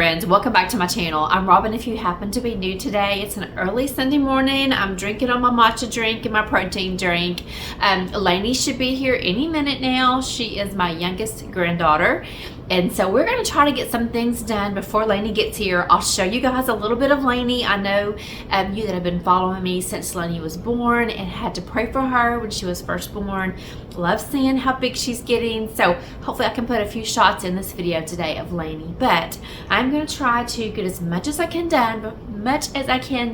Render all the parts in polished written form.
friends, welcome back to my channel. I'm Robin. If you happen to be new today, it's an early Sunday morning. I'm drinking on my matcha drink and my protein drink. Lainey should be here any minute now. She is my youngest granddaughter, and so we're going to try to get some things done before Lainey gets here. I'll show you guys a little bit of Lainey. I know you that have been following me since Lainey was born and had to pray for her when she was first born. Love seeing how big she's getting, so hopefully I can put a few shots in this video today of Lainey. But I'm going to try to get as much as I can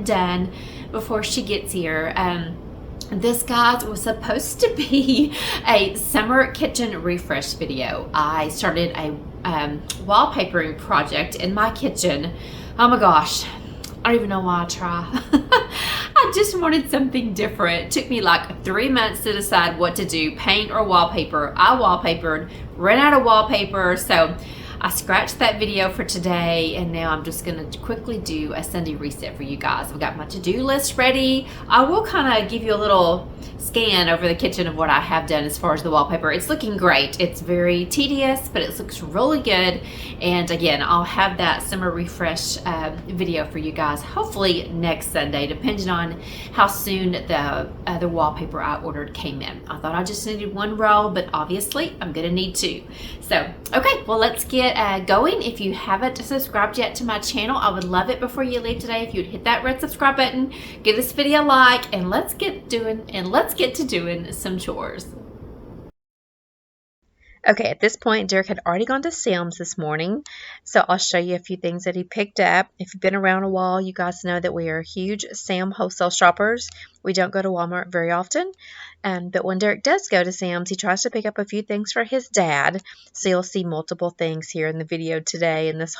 done before she gets here. This, guys, was supposed to be a summer kitchen refresh video. I started a wallpapering project in my kitchen. Oh my gosh, I don't even know why I try. I just wanted something different. It took me like 3 months to decide what to do, paint or wallpaper. I wallpapered, ran out of wallpaper, so I scratched that video for today, and now I'm just going to quickly do a Sunday reset for you guys. I've got my to-do list ready. I will kind of give you a little scan over the kitchen of what I have done as far as the wallpaper. It's looking great. It's very tedious, but it looks really good. And again, I'll have that summer refresh video for you guys hopefully next Sunday, depending on how soon the other wallpaper I ordered came in. I thought I just needed one roll, but obviously I'm going to need two. So, okay, well, let's get going. If you haven't subscribed yet to my channel, I would love it before you leave today if you'd hit that red subscribe button, give this video a like, and let's get to doing some chores. Okay, at this point, Derek had already gone to Sam's this morning, so I'll show you a few things that he picked up. If you've been around a while, you guys know that we are huge Sam wholesale shoppers. We don't go to Walmart very often, but when Derek does go to Sam's, he tries to pick up a few things for his dad, so you'll see multiple things here in the video today in this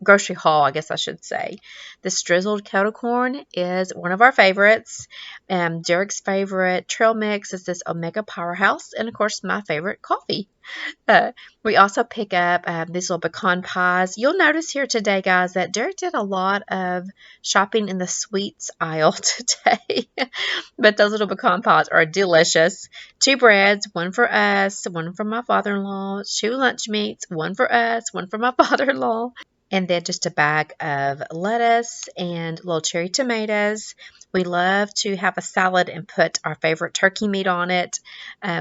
grocery haul, I guess I should say. This drizzled kettle corn is one of our favorites. Derek's favorite trail mix is this Omega Powerhouse, and of course my favorite coffee. We also pick up these little pecan pies. You'll notice here today, guys, that Derek did a lot of shopping in the sweets aisle today. But those little pecan pies are delicious. 2 breads, one for us, one for my father-in-law, 2 lunch meats, one for us, one for my father-in-law, and then just a bag of lettuce and little cherry tomatoes. We love to have a salad and put our favorite turkey meat on it.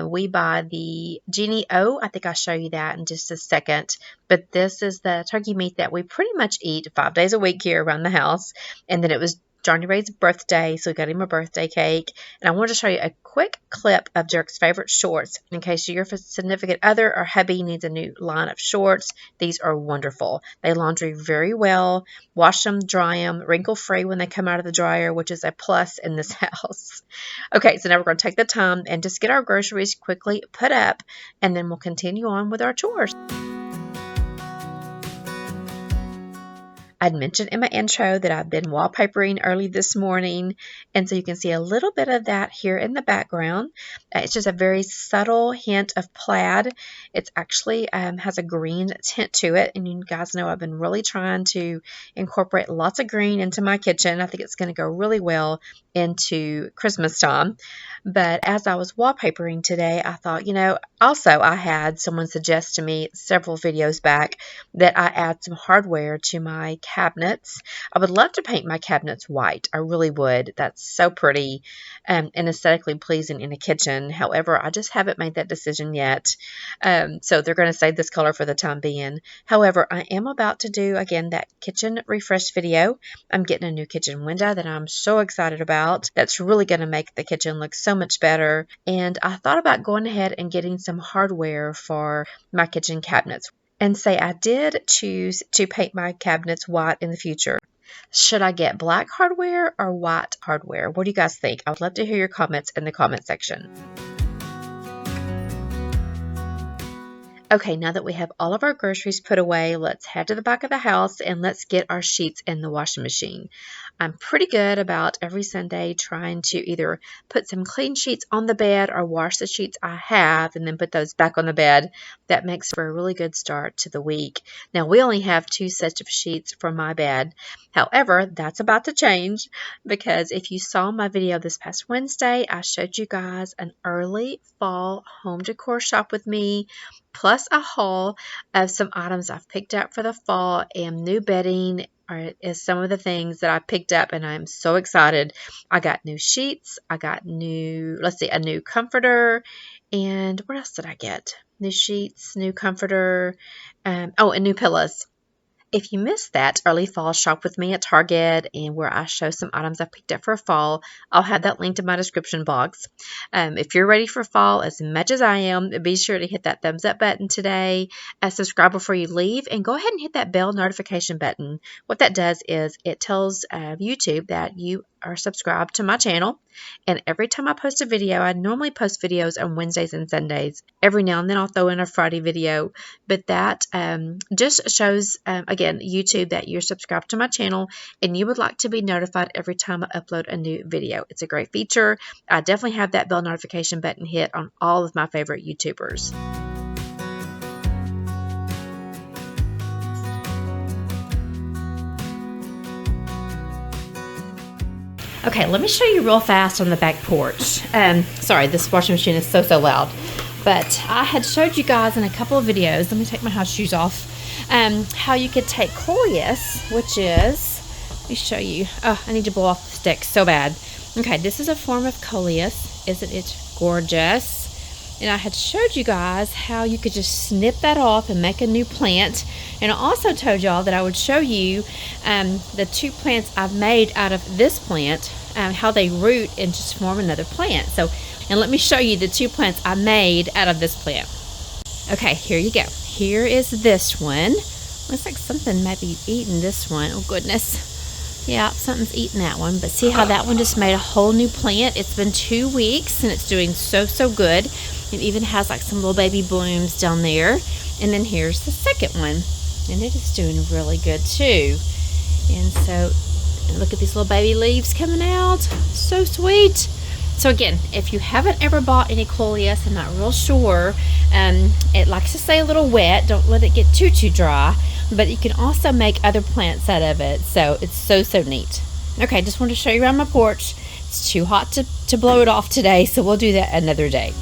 We buy the Genie O. I think I'll show you that in just a second. But this is the turkey meat that we pretty much eat 5 days a week here around the house. And then it was Johnny Ray's birthday, so we got him a birthday cake. And I wanted to show you a quick clip of Derek's favorite shorts in case your significant other or hubby needs a new line of shorts. These are wonderful. They laundry very well, wash them, dry them, wrinkle-free when they come out of the dryer, which is a plus in this house. Okay, so now we're going to take the time and just get our groceries quickly put up, and then we'll continue on with our chores. I'd mentioned in my intro that I've been wallpapering early this morning, and so you can see a little bit of that here in the background. It's just a very subtle hint of plaid. It actually has a green tint to it, and you guys know I've been really trying to incorporate lots of green into my kitchen. I think it's going to go really well into Christmas time. But as I was wallpapering today, I thought, also I had someone suggest to me several videos back that I add some hardware to my cabinets. I would love to paint my cabinets white. I really would. That's so pretty and aesthetically pleasing in a kitchen. However, I just haven't made that decision yet. So they're going to save this color for the time being. However, I am about to do, again, that kitchen refresh video. I'm getting a new kitchen window that I'm so excited about. That's really going to make the kitchen look so much better. And I thought about going ahead and getting some hardware for my kitchen cabinets. And say I did choose to paint my cabinets white in the future. Should I get black hardware or white hardware? What do you guys think? I would love to hear your comments in the comment section. Okay, now that we have all of our groceries put away, let's head to the back of the house and let's get our sheets in the washing machine. I'm pretty good about every Sunday trying to either put some clean sheets on the bed or wash the sheets I have and then put those back on the bed. That makes for a really good start to the week. Now, we only have 2 sets of sheets for my bed. However, that's about to change because if you saw my video this past Wednesday, I showed you guys an early fall home decor shop with me, plus a haul of some items I've picked up for the fall and new bedding is some of the things that I picked up, and I'm so excited. I got new sheets. I got a new comforter. And what else did I get? New sheets, new comforter, and new pillows. If you missed that early fall shop with me at Target and where I show some items I picked up for fall, I'll have that linked in my description box. If you're ready for fall as much as I am, be sure to hit that thumbs up button today, subscribe before you leave, and go ahead and hit that bell notification button. What that does is it tells YouTube that you are subscribed to my channel, and every time I post a video, I normally post videos on Wednesdays and Sundays. Every now and then I'll throw in a Friday video, but that just shows, again, YouTube that you're subscribed to my channel and you would like to be notified every time I upload a new video. It's a great feature. I definitely have that bell notification button hit on all of my favorite YouTubers. Okay, let me show you real fast on the back porch. Sorry, this washing machine is so loud. But I had showed you guys in a couple of videos, let me take my house shoes off, how you could take coleus, which is, let me show you. Oh, I need to blow off the stick so bad. Okay, this is a form of coleus. Isn't it gorgeous? And I had showed you guys how you could just snip that off and make a new plant. And I also told y'all that I would show you the 2 plants I've made out of this plant, how they root and just form another plant. And let me show you the 2 plants I made out of this plant. Okay, here you go. Here is this one. Looks like something might be eating this one. Oh goodness. Yeah, something's eating that one. But see how that one just made a whole new plant? It's been 2 weeks and it's doing so good. It even has like some little baby blooms down there. And then here's the second one. And it is doing really good too. And so look at these little baby leaves coming out. So sweet. So again, if you haven't ever bought any coleus, I'm not real sure. It likes to stay a little wet. Don't let it get too dry. But you can also make other plants out of it. So it's so neat. Okay, just wanted to show you around my porch. It's too hot to blow it off today, so we'll do that another day.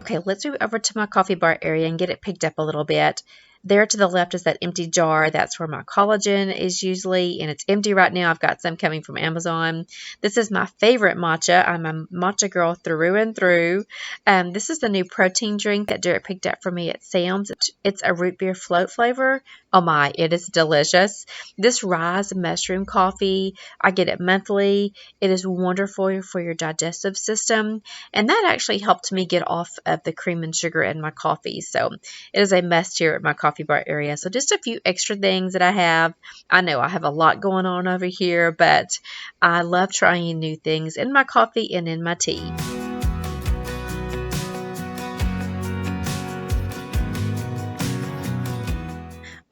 Okay, let's move over to my coffee bar area and get it picked up a little bit. There to the left is that empty jar. That's where my collagen is usually, and it's empty right now. I've got some coming from Amazon. This is my favorite matcha. I'm a matcha girl through and through. This is the new protein drink that Derek picked up for me at Sam's. It's a root beer float flavor. Oh my, it is delicious. This Rise mushroom coffee, I get it monthly. It is wonderful for your digestive system, and that actually helped me get off of the cream and sugar in my coffee. So it is a must here at my coffee bar area. So just a few extra things that I have. I know I have a lot going on over here, but I love trying new things in my coffee and in my tea.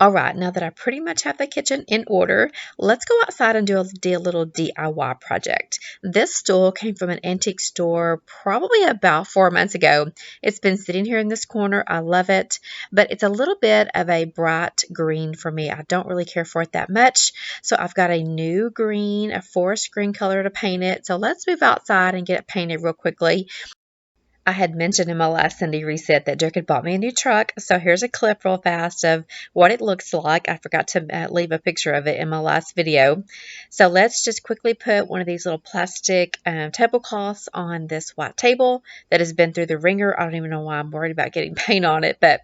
All right, now that I pretty much have the kitchen in order, let's go outside and do a little DIY project. This stool came from an antique store probably about 4 months ago. It's been sitting here in this corner. I love it, but it's a little bit of a bright green for me. I don't really care for it that much, so I've got a new green, a forest green color to paint it. So let's move outside and get it painted real quickly. I had mentioned in my last Sunday reset that Dirk had bought me a new truck, so here's a clip real fast of what it looks like. I forgot to leave a picture of it in my last video. So let's just quickly put one of these little plastic tablecloths on this white table that has been through the ringer. I don't even know why I'm worried about getting paint on it, but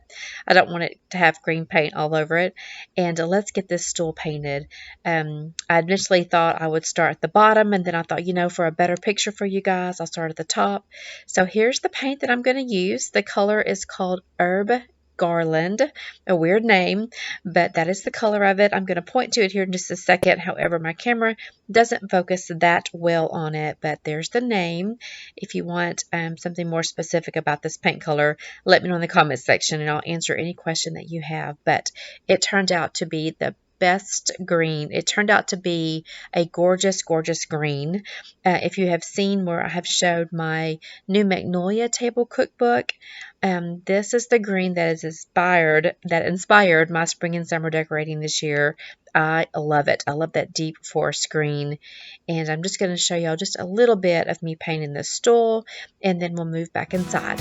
I don't want it to have green paint all over it. And let's get this stool painted. I initially thought I would start at the bottom, and then I thought, for a better picture for you guys, I'll start at the top. So here's the paint that I'm going to use. The color is called Herb Garland, a weird name, but that is the color of it. I'm going to point to it here in just a second. However, my camera doesn't focus that well on it, but there's the name. If you want something more specific about this paint color, let me know in the comments section and I'll answer any question that you have. But it turned out to be the best green. It turned out to be a gorgeous, gorgeous green. If you have seen where I have showed my new Magnolia table cookbook, this is the green that inspired my spring and summer decorating this year. I love it. I love that deep forest green. And I'm just going to show y'all just a little bit of me painting this stool, and then we'll move back inside.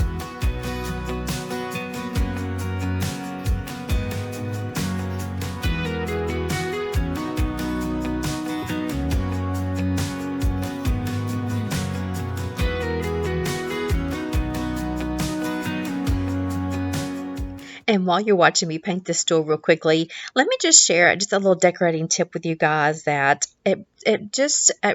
And while you're watching me paint this stool real quickly, let me just share just a little decorating tip with you guys that it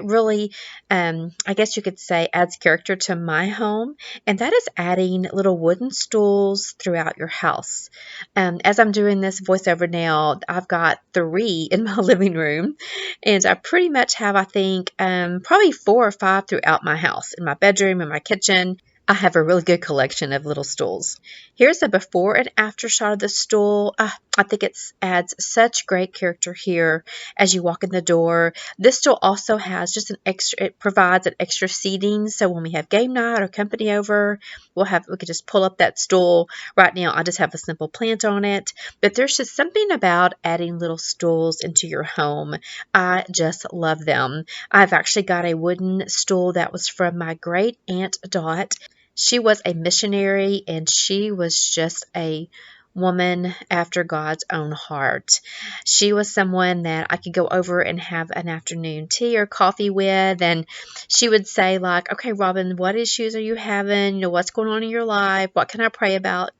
really, I guess you could say, adds character to my home, and that is adding little wooden stools throughout your house. As I'm doing this voiceover now, I've got 3 in my living room, and I pretty much have, I think, probably 4 or 5 throughout my house, in my bedroom, in my kitchen. I have a really good collection of little stools. Here's a before and after shot of the stool. I think it adds such great character here as you walk in the door. This stool also has just it provides an extra seating. So when we have game night or company over, we could just pull up that stool. Right now, I just have a simple plant on it. But there's just something about adding little stools into your home. I just love them. I've actually got a wooden stool that was from my great aunt Dot. She was a missionary, and she was just a woman after God's own heart. She was someone that I could go over and have an afternoon tea or coffee with, and she would say, like, okay, Robin, what issues are you having? What's going on in your life? What can I pray about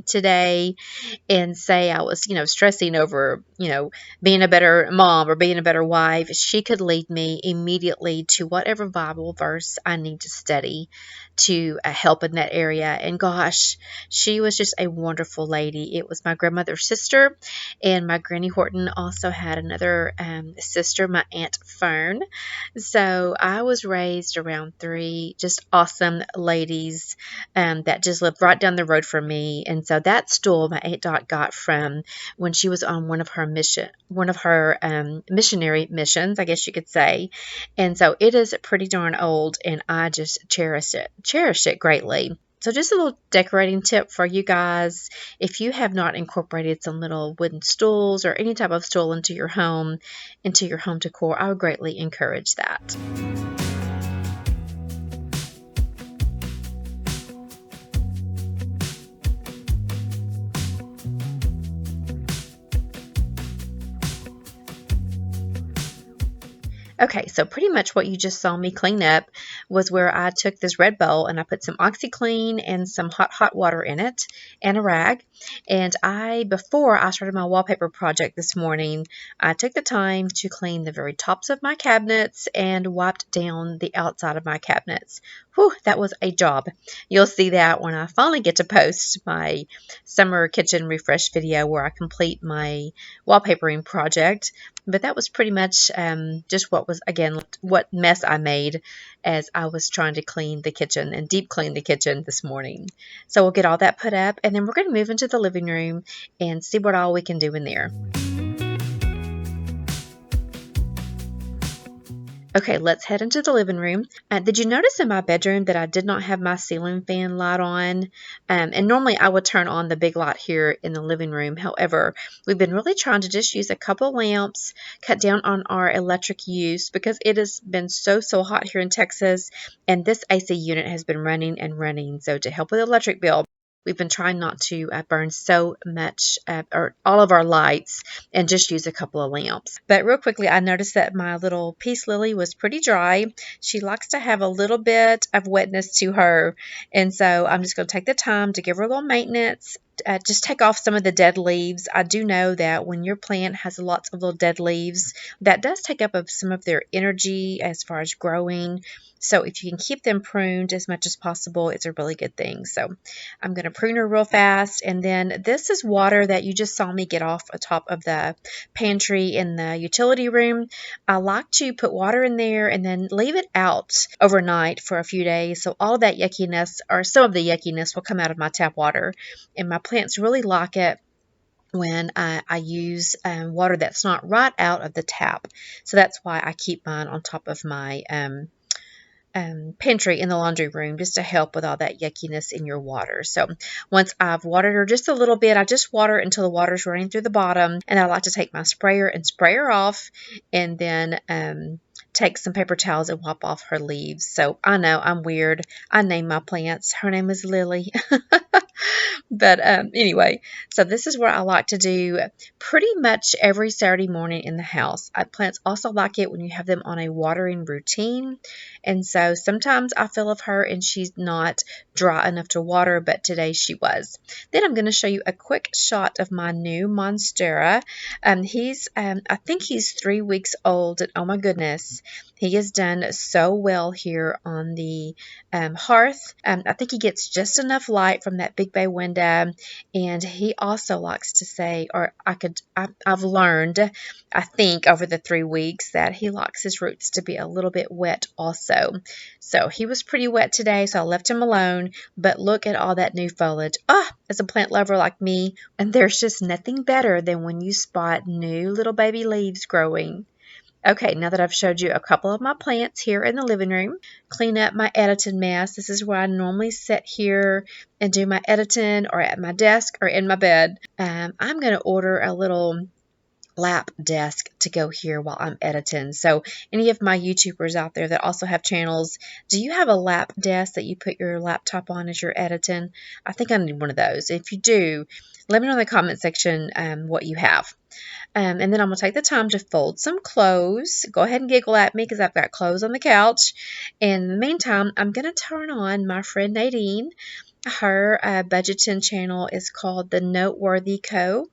today? And say I was, stressing over, being a better mom or being a better wife. She could lead me immediately to whatever Bible verse I need to study to help in that area. And gosh, she was just a wonderful lady. It was my grandmother's sister, and my Granny Horton also had another sister, my Aunt Fern. So I was raised around 3 just awesome ladies that just lived right down the road from me. And so that stool my Aunt Dot got from when she was on one of her missionary missions, I guess you could say. And so it is pretty darn old, and I just cherish it greatly. So just a little decorating tip for you guys. If you have not incorporated some little wooden stools or any type of stool into your home decor, I would greatly encourage that. Okay, so pretty much what you just saw me clean up was where I took this red bowl and I put some OxyClean and some hot water in it and a rag. And before I started my wallpaper project this morning, I took the time to clean the very tops of my cabinets and wiped down the outside of my cabinets. Whew, that was a job. You'll see that when I finally get to post my summer kitchen refresh video where I complete my wallpapering project. But that was pretty much just what mess I made as I was trying to clean the kitchen and deep clean the kitchen this morning. So we'll get all that put up, and then we're going to move into the living room and see what all we can do in there. Okay, let's head into the living room. Did you notice in my bedroom that I did not have my ceiling fan light on? And normally I would turn on the big light here in the living room. However, we've been really trying to just use a couple lamps, cut down on our electric use because it has been so hot here in Texas, and this AC unit has been running and running. So to help with the electric bill, we've been trying not to burn so much or all of our lights and just use a couple of lamps. But real quickly, I noticed that my little peace lily was pretty dry. She likes to have a little bit of wetness to her. And so I'm just going to take the time to give her a little maintenance. Just take off some of the dead leaves. I do know that when your plant has lots of little dead leaves, that does take up some of their energy as far as growing. So if you can keep them pruned as much as possible, it's a really good thing. So I'm going to prune her real fast. And then this is water that you just saw me get off the top of the pantry in the utility room. I like to put water in there and then leave it out overnight for a few days. So all that yuckiness, or some of the yuckiness, will come out of my tap water. And my plants really like it when I use water that's not right out of the tap. So that's why I keep mine on top of my pantry in the laundry room, just to help with all that yuckiness in your water. So once I've watered her just a little bit, I just water until the water's running through the bottom, and I like to take my sprayer and spray her off, and then take some paper towels and wipe off her leaves. So I know I'm weird. I name my plants. Her name is Lily. But anyway, so this is what I like to do pretty much every Saturday morning in the house. Plants also like it when you have them on a watering routine. And so sometimes I fill of her and she's not dry enough to water, but today she was. Then I'm going to show you a quick shot of my new Monstera. I think he's 3 weeks old, and oh my goodness, he has done so well here on the hearth. I think he gets just enough light from that big bay window, and he also likes to say, or I've learned, I think over the 3 weeks, that he likes his roots to be a little bit wet also. So he was pretty wet today, so I left him alone, but look at all that new foliage. As a plant lover like me, and there's just nothing better than when you spot new little baby leaves growing. Okay, now that I've showed you a couple of my plants here in the living room, clean up my editing mess. This is where I normally sit here and do my editing, or at my desk, or in my bed. I'm going to order a little lap desk to go here while I'm editing. So any of my YouTubers out there that also have channels, do you have a lap desk that you put your laptop on as you're editing? I think I need one of those. If you do, let me know in the comment section what you have. And then I'm going to take the time to fold some clothes. Go ahead and giggle at me because I've got clothes on the couch. And in the meantime, I'm going to turn on my friend Nadine. Her budgeting channel is called the Noteworthy Co.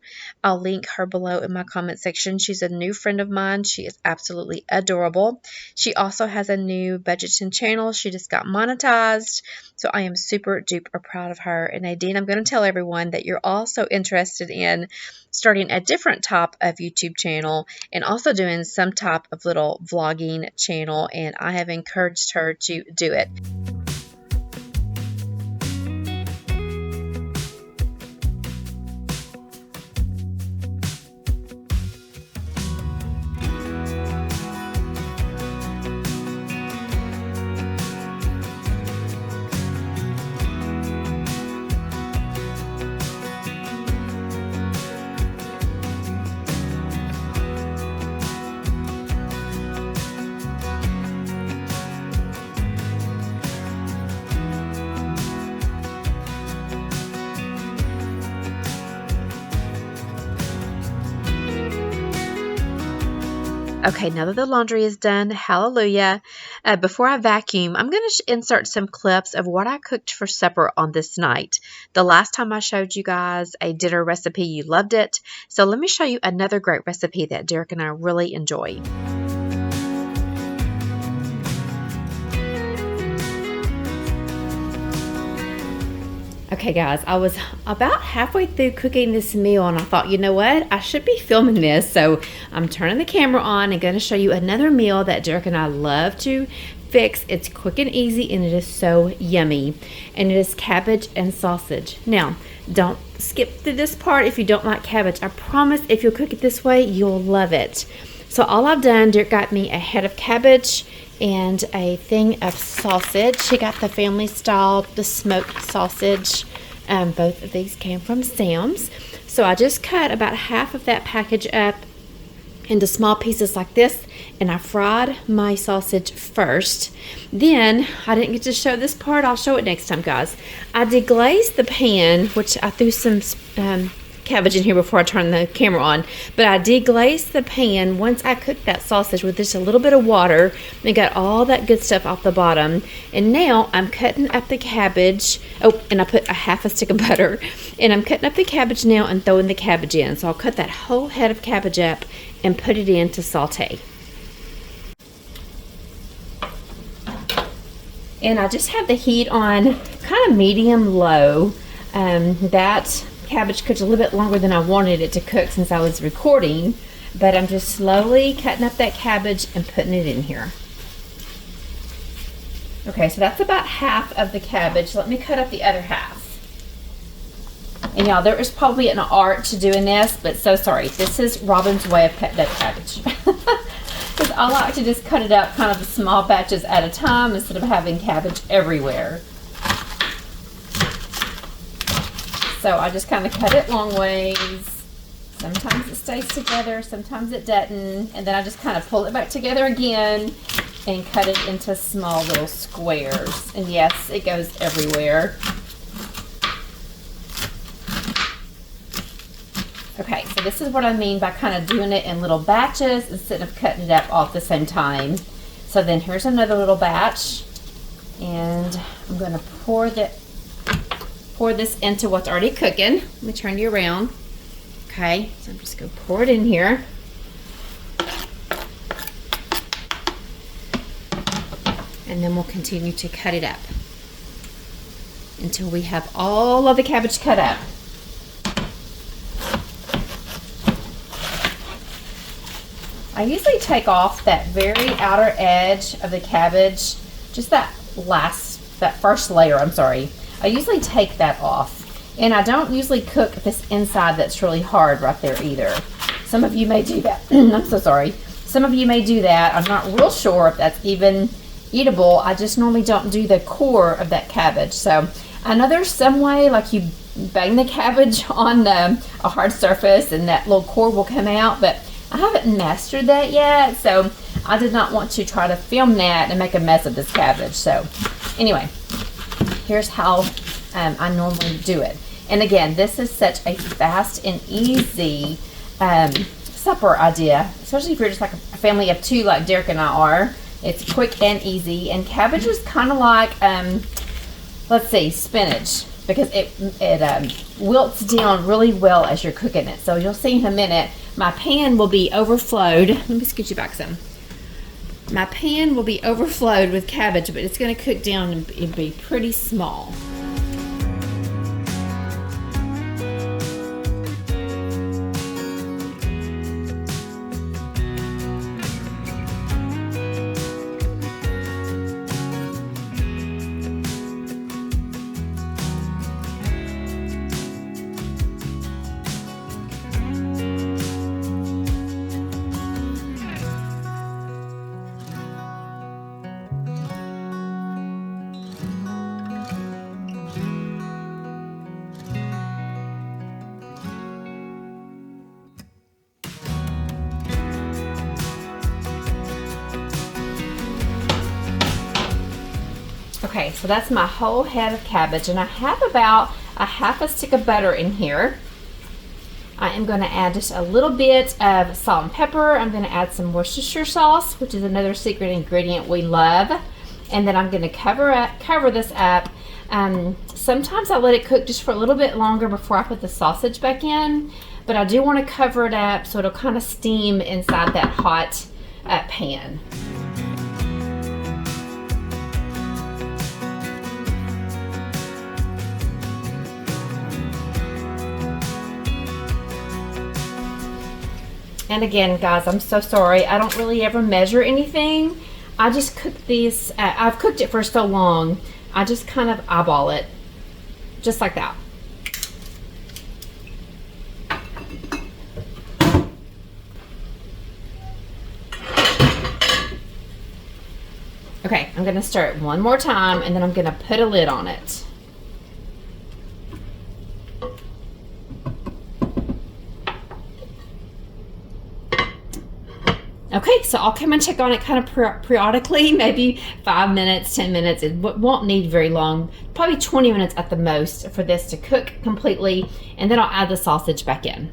I'll link her below in my comment section. She's a new friend of mine. She is absolutely adorable. She also has a new budgeting channel. She just got monetized. So I am super duper proud of her. And Nadine, I'm going to tell everyone that you're also interested in starting a different type of YouTube channel and also doing some type of little vlogging channel. And I have encouraged her to do it. Okay, now that the laundry is done, hallelujah, before I vacuum, I'm going to insert some clips of what I cooked for supper on this night. The last time I showed you guys a dinner recipe, you loved it. So let me show you another great recipe that Derek and I really enjoy. Okay guys, I was about halfway through cooking this meal and I thought, you know what, I should be filming this. So I'm turning the camera on and going to show you another meal that Derek and I love to fix. It's quick and easy and it is so yummy. And it is cabbage and sausage. Now, don't skip through this part if you don't like cabbage. I promise if you'll cook it this way, you'll love it. So all I've done, Derek got me a head of cabbage and a thing of sausage. She got the family style, the smoked sausage. Both of these came from Sam's. So I just cut about half of that package up into small pieces like this, and I fried my sausage first. Then, I didn't get to show this part, I'll show it next time, guys. I deglazed the pan, which I threw some cabbage in here before I turned the camera on, but I deglazed the pan once I cooked that sausage with just a little bit of water and got all that good stuff off the bottom. And now I'm cutting up the cabbage. Oh, and I put a half a stick of butter, and I'm cutting up the cabbage now and throwing the cabbage in. So I'll cut that whole head of cabbage up and put it in to saute. And I just have the heat on kind of medium low. That cabbage cooked a little bit longer than I wanted it to cook since I was recording, but I'm just slowly cutting up that cabbage and putting it in here. Okay, so that's about half of the cabbage. Let me cut up the other half. And y'all, there is probably an art to doing this, but so sorry. This is Robin's way of cutting up cabbage. Because I like to just cut it up kind of small batches at a time instead of having cabbage everywhere. So I just kind of cut it long ways. Sometimes it stays together, sometimes it doesn't. And then I just kind of pull it back together again and cut it into small little squares. And yes, it goes everywhere. Okay, so this is what I mean by kind of doing it in little batches instead of cutting it up all at the same time. So then here's another little batch, and I'm going to pour this into what's already cooking. Let me turn you around. Okay, so I'm just going to pour it in here. And then we'll continue to cut it up until we have all of the cabbage cut up. I usually take off that very outer edge of the cabbage, just that first layer, I'm sorry. I usually take that off. And I don't usually cook this inside that's really hard right there either. Some of you may do that. I'm so sorry. Some of you may do that. I'm not real sure if that's even eatable. I just normally don't do the core of that cabbage. So I know there's some way, like you bang the cabbage on a hard surface and that little core will come out, but I haven't mastered that yet, so I did not want to try to film that and make a mess of this cabbage. So anyway, here's how I normally do it. And again, this is such a fast and easy supper idea, especially if you're just like a family of two like Derek and I are. It's quick and easy, and cabbage is kind of like, let's see, spinach, because it wilts down really well as you're cooking it. So you'll see in a minute, my pan will be overflowed. Let me scoot you back some. My pan will be overflowed with cabbage, but it's going to cook down and be pretty small. Okay, so that's my whole head of cabbage, and I have about a half a stick of butter in here. I am going to add just a little bit of salt and pepper. I'm going to add some Worcestershire sauce, which is another secret ingredient we love. And then I'm going to cover this up. Sometimes I let it cook just for a little bit longer before I put the sausage back in, but I do want to cover it up so it'll kind of steam inside that hot pan. And again, guys, I'm so sorry. I don't really ever measure anything. I just cook these, I've cooked it for so long, I just kind of eyeball it, just like that. Okay, I'm gonna stir it one more time, and then I'm gonna put a lid on it. Okay, so I'll come and check on it kind of periodically, maybe 5 minutes, 10 minutes. It won't need very long, probably 20 minutes at the most for this to cook completely, and then I'll add the sausage back in.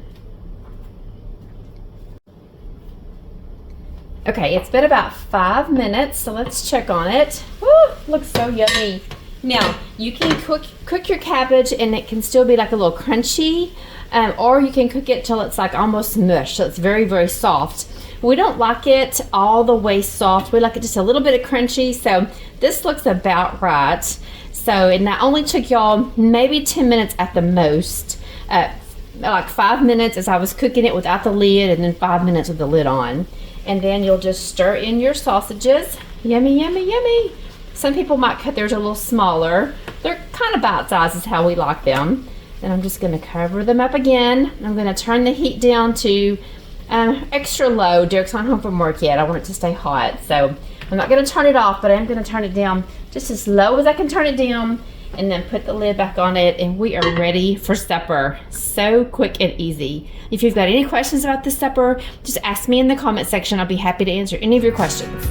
Okay, it's been about 5 minutes, so let's check on it. Woo, looks so yummy. Now, you can cook your cabbage and it can still be like a little crunchy, or you can cook it till it's like almost mush, so it's very, very soft. We don't like it all the way soft. We like it just a little bit of crunchy, so this looks about right. So, and that only took y'all maybe 10 minutes at the most. Like 5 minutes as I was cooking it without the lid, and then 5 minutes with the lid on. And then you'll just stir in your sausages. Yummy, yummy, yummy. Some people might cut theirs a little smaller. They're kind of bite size is how we like them. And I'm just going to cover them up again. I'm going to turn the heat down to extra low. Derek's not home from work yet. I want it to stay hot. So I'm not going to turn it off, but I'm going to turn it down just as low as I can turn it down, and then put the lid back on it, and we are ready for supper. So quick and easy. If you've got any questions about this supper, just ask me in the comment section. I'll be happy to answer any of your questions.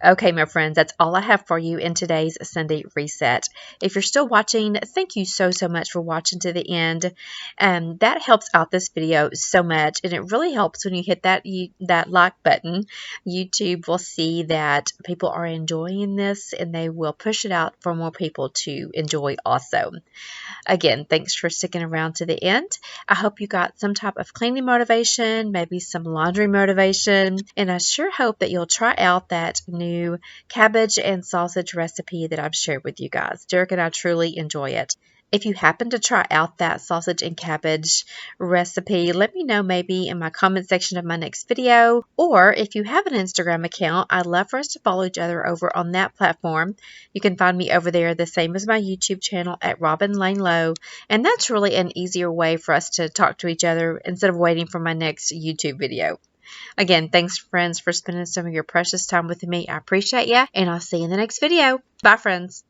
Okay, my friends, that's all I have for you in today's Sunday Reset. If you're still watching, thank you so much for watching to the end. That helps out this video so much, and it really helps when you hit that like button. YouTube will see that people are enjoying this, and they will push it out for more people to enjoy also. Again, thanks for sticking around to the end. I hope you got some type of cleaning motivation, maybe some laundry motivation, and I sure hope that you'll try out that new cabbage and sausage recipe that I've shared with you guys. Derek and I truly enjoy it. If you happen to try out that sausage and cabbage recipe, let me know maybe in my comment section of my next video. Or if you have an Instagram account, I'd love for us to follow each other over on that platform. You can find me over there the same as my YouTube channel at Robin Lane Lowe. And that's really an easier way for us to talk to each other instead of waiting for my next YouTube video. Again, thanks friends for spending some of your precious time with me. I appreciate you, and I'll see you in the next video. Bye friends.